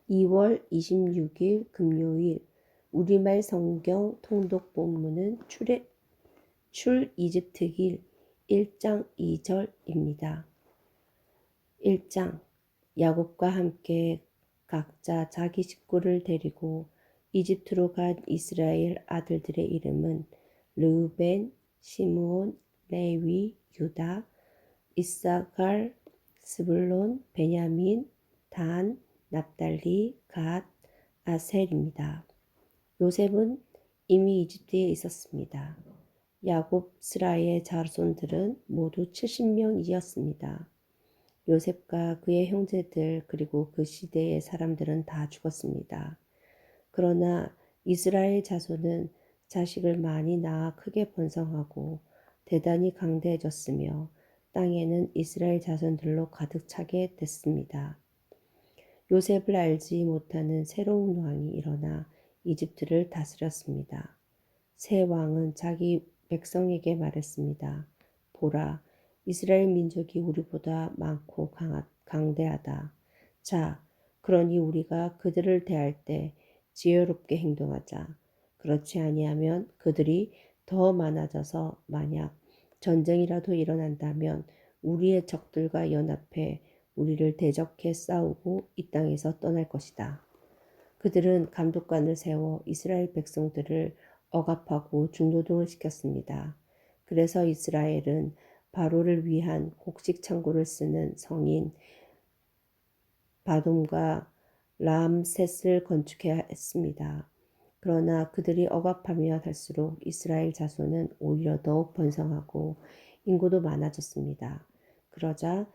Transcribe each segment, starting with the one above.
2월 26일 금요일 우리말 성경 통독 본문은 출이집트길 1장 2절입니다. 1장 야곱과 함께 각자 자기 식구를 데리고 이집트로 간 이스라엘 아들들의 이름은 르우벤, 시므온, 레위, 유다, 이사갈, 스불론, 베냐민, 단, 납달리, 갓, 아셀입니다. 요셉은 이미 이집트에 있었습니다. 야곱 스라의 자손들은 모두 70명이었습니다. 요셉과 그의 형제들 그리고 그 시대의 사람들은 다 죽었습니다. 그러나 이스라엘 자손은 자식을 많이 낳아 크게 번성하고 대단히 강대해졌으며 땅에는 이스라엘 자손들로 가득 차게 됐습니다. 요셉을 알지 못하는 새로운 왕이 일어나 이집트를 다스렸습니다. 새 왕은 자기 백성에게 말했습니다. 보라, 이스라엘 민족이 우리보다 많고 강대하다. 자, 그러니 우리가 그들을 대할 때 지혜롭게 행동하자. 그렇지 아니하면 그들이 더 많아져서 만약 전쟁이라도 일어난다면 우리의 적들과 연합해 우리를 대적해 싸우고 이 땅에서 떠날 것이다. 그들은 감독관을 세워 이스라엘 백성들을 억압하고 중노동을 시켰습니다. 그래서 이스라엘은 바로를 위한 곡식 창고를 쓰는 성인 바돔과 람셋을 건축해야 했습니다. 그러나 그들이 억압하며 갈수록 이스라엘 자손은 오히려 더욱 번성하고 인구도 많아졌습니다. 그러자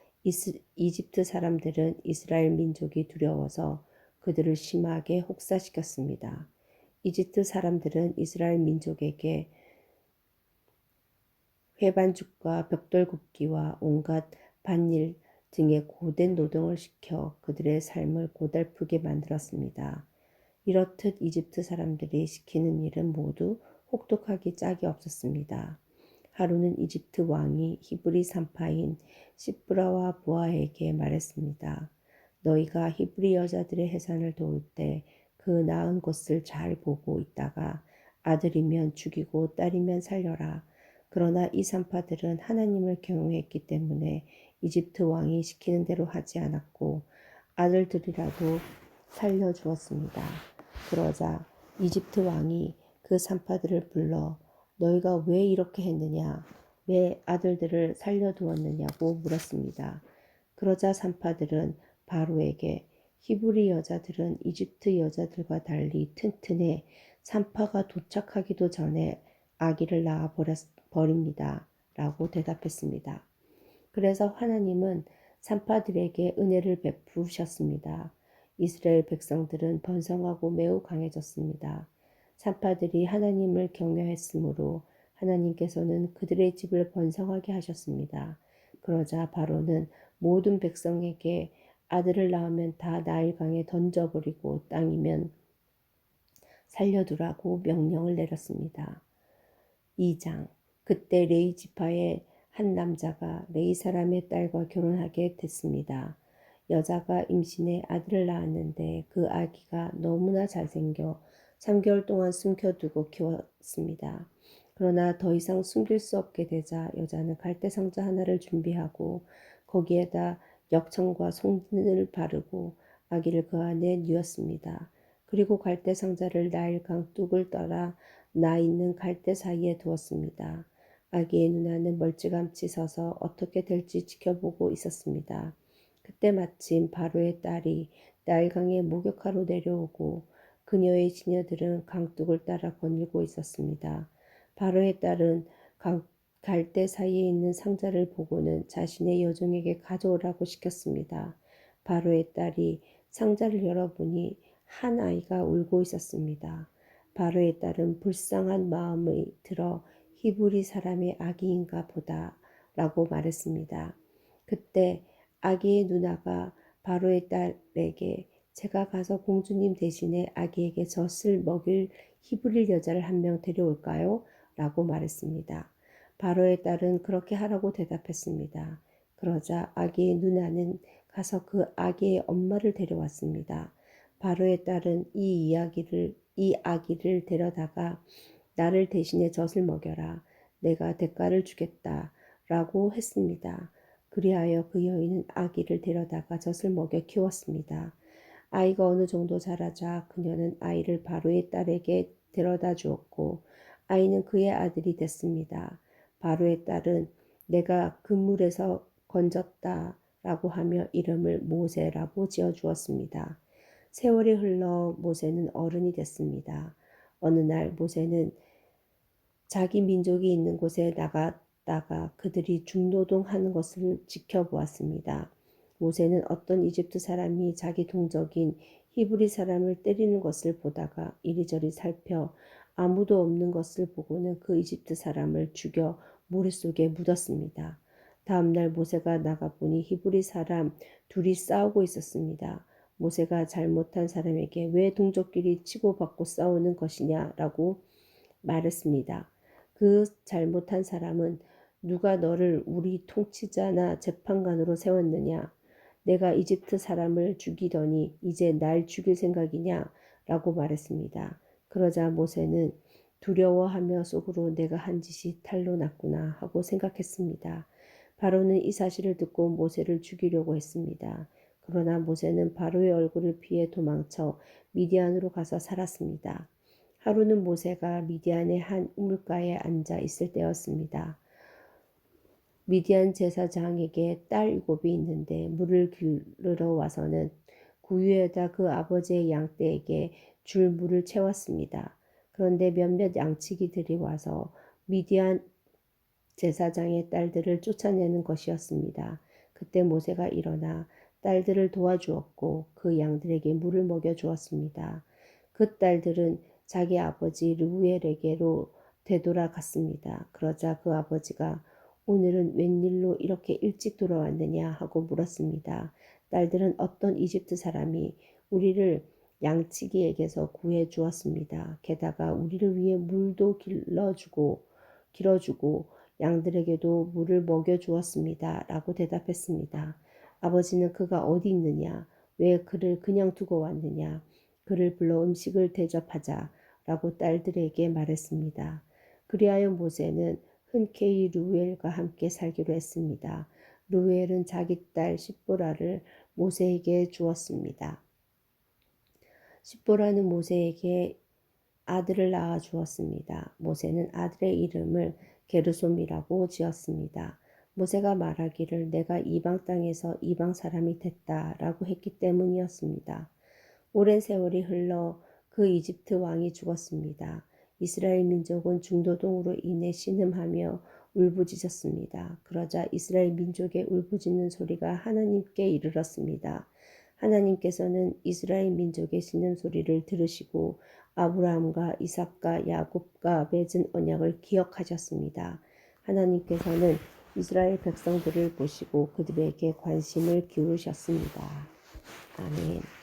이집트 사람들은 이스라엘 민족이 두려워서 그들을 심하게 혹사시켰습니다. 이집트 사람들은 이스라엘 민족에게 회반죽과 벽돌 굽기와 온갖 밭일 등의 고된 노동을 시켜 그들의 삶을 고달프게 만들었습니다. 이렇듯 이집트 사람들이 시키는 일은 모두 혹독하기 짝이 없었습니다. 하루는 이집트 왕이 히브리 산파인 시브라와 부하에게 말했습니다. 너희가 히브리 여자들의 해산을 도울 때 그 나은 곳을 잘 보고 있다가 아들이면 죽이고 딸이면 살려라. 그러나 이 산파들은 하나님을 경외했기 때문에 이집트 왕이 시키는 대로 하지 않았고 아들들이라도 살려주었습니다. 그러자 이집트 왕이 그 산파들을 불러 너희가 왜 이렇게 했느냐? 왜 아들들을 살려두었느냐고 물었습니다. 그러자 산파들은 바로에게 히브리 여자들은 이집트 여자들과 달리 튼튼해 산파가 도착하기도 전에 아기를 낳아 버립니다. 라고 대답했습니다. 그래서 하나님은 산파들에게 은혜를 베푸셨습니다. 이스라엘 백성들은 번성하고 매우 강해졌습니다. 산파들이 하나님을 경외했으므로 하나님께서는 그들의 집을 번성하게 하셨습니다. 그러자 바로는 모든 백성에게 아들을 낳으면 다 나일강에 던져버리고 땅이면 살려두라고 명령을 내렸습니다. 2장 그때 레위 지파의 한 남자가 레위 사람의 딸과 결혼하게 됐습니다. 여자가 임신해 아들을 낳았는데 그 아기가 너무나 잘생겨 3개월 동안 숨겨두고 키웠습니다. 그러나 더 이상 숨길 수 없게 되자 여자는 갈대 상자 하나를 준비하고 거기에다 역청과 송진을 바르고 아기를 그 안에 뉘었습니다. 그리고 갈대 상자를 나일강 뚝을 따라 나 있는 갈대 사이에 두었습니다. 아기의 누나는 멀찌감치 서서 어떻게 될지 지켜보고 있었습니다. 그때 마침 바로의 딸이 나일강에 목욕하러 내려오고 그녀의 시녀들은 강둑을 따라 거닐고 있었습니다. 바로의 딸은 갈대 사이에 있는 상자를 보고는 자신의 여종에게 가져오라고 시켰습니다. 바로의 딸이 상자를 열어보니 한 아이가 울고 있었습니다. 바로의 딸은 불쌍한 마음이 들어 히브리 사람의 아기인가 보다 라고 말했습니다. 그때 아기의 누나가 바로의 딸에게 제가 가서 공주님 대신에 아기에게 젖을 먹일 히브리 여자를 한 명 데려올까요? 라고 말했습니다. 바로의 딸은 그렇게 하라고 대답했습니다. 그러자 아기의 누나는 가서 그 아기의 엄마를 데려왔습니다. 바로의 딸은 이 아기를 데려다가 나를 대신해 젖을 먹여라. 내가 대가를 주겠다. 라고 했습니다. 그리하여 그 여인은 아기를 데려다가 젖을 먹여 키웠습니다. 아이가 어느 정도 자라자 그녀는 아이를 바로의 딸에게 데려다 주었고 아이는 그의 아들이 됐습니다. 바로의 딸은 내가 그물에서 건졌다 라고 하며 이름을 모세라고 지어 주었습니다. 세월이 흘러 모세는 어른이 됐습니다. 어느 날 모세는 자기 민족이 있는 곳에 나갔다가 그들이 중노동하는 것을 지켜보았습니다. 모세는 어떤 이집트 사람이 자기 동족인 히브리 사람을 때리는 것을 보다가 이리저리 살펴 아무도 없는 것을 보고는 그 이집트 사람을 죽여 모래 속에 묻었습니다. 다음 날 모세가 나가보니 히브리 사람 둘이 싸우고 있었습니다. 모세가 잘못한 사람에게 왜 동족끼리 치고받고 싸우는 것이냐라고 말했습니다. 그 잘못한 사람은 누가 너를 우리 통치자나 재판관으로 세웠느냐? 내가 이집트 사람을 죽이더니 이제 날 죽일 생각이냐? 라고 말했습니다. 그러자 모세는 두려워하며 속으로 내가 한 짓이 탈로 났구나 하고 생각했습니다. 바로는 이 사실을 듣고 모세를 죽이려고 했습니다. 그러나 모세는 바로의 얼굴을 피해 도망쳐 미디안으로 가서 살았습니다. 하루는 모세가 미디안의 한 우물가에 앉아 있을 때였습니다. 미디안 제사장에게 딸 7이 있는데 물을 기르러 와서는 구유에다 그 아버지의 양떼에게 줄 물을 채웠습니다. 그런데 몇몇 양치기들이 와서 미디안 제사장의 딸들을 쫓아내는 것이었습니다. 그때 모세가 일어나 딸들을 도와주었고 그 양들에게 물을 먹여주었습니다. 그 딸들은 자기 아버지 르우엘에게로 되돌아갔습니다. 그러자 그 아버지가 오늘은 웬일로 이렇게 일찍 돌아왔느냐 하고 물었습니다. 딸들은 어떤 이집트 사람이 우리를 양치기에게서 구해 주었습니다. 게다가 우리를 위해 물도 길어주고 양들에게도 물을 먹여 주었습니다. 라고 대답했습니다. 아버지는 그가 어디 있느냐? 왜 그를 그냥 두고 왔느냐? 그를 불러 음식을 대접하자 라고 딸들에게 말했습니다. 그리하여 모세는 흔쾌히 루엘과 함께 살기로 했습니다. 루엘은 자기 딸 십보라를 모세에게 주었습니다. 십보라는 모세에게 아들을 낳아 주었습니다. 모세는 아들의 이름을 게르솜이라고 지었습니다. 모세가 말하기를 내가 이방 땅에서 이방 사람이 됐다라고 했기 때문이었습니다. 오랜 세월이 흘러 그 이집트 왕이 죽었습니다. 이스라엘 민족은 중노동으로 인해 신음하며 울부짖었습니다. 그러자 이스라엘 민족의 울부짖는 소리가 하나님께 이르렀습니다. 하나님께서는 이스라엘 민족의 신음 소리를 들으시고 아브라함과 이삭과 야곱과 맺은 언약을 기억하셨습니다. 하나님께서는 이스라엘 백성들을 보시고 그들에게 관심을 기울이셨습니다. 아멘.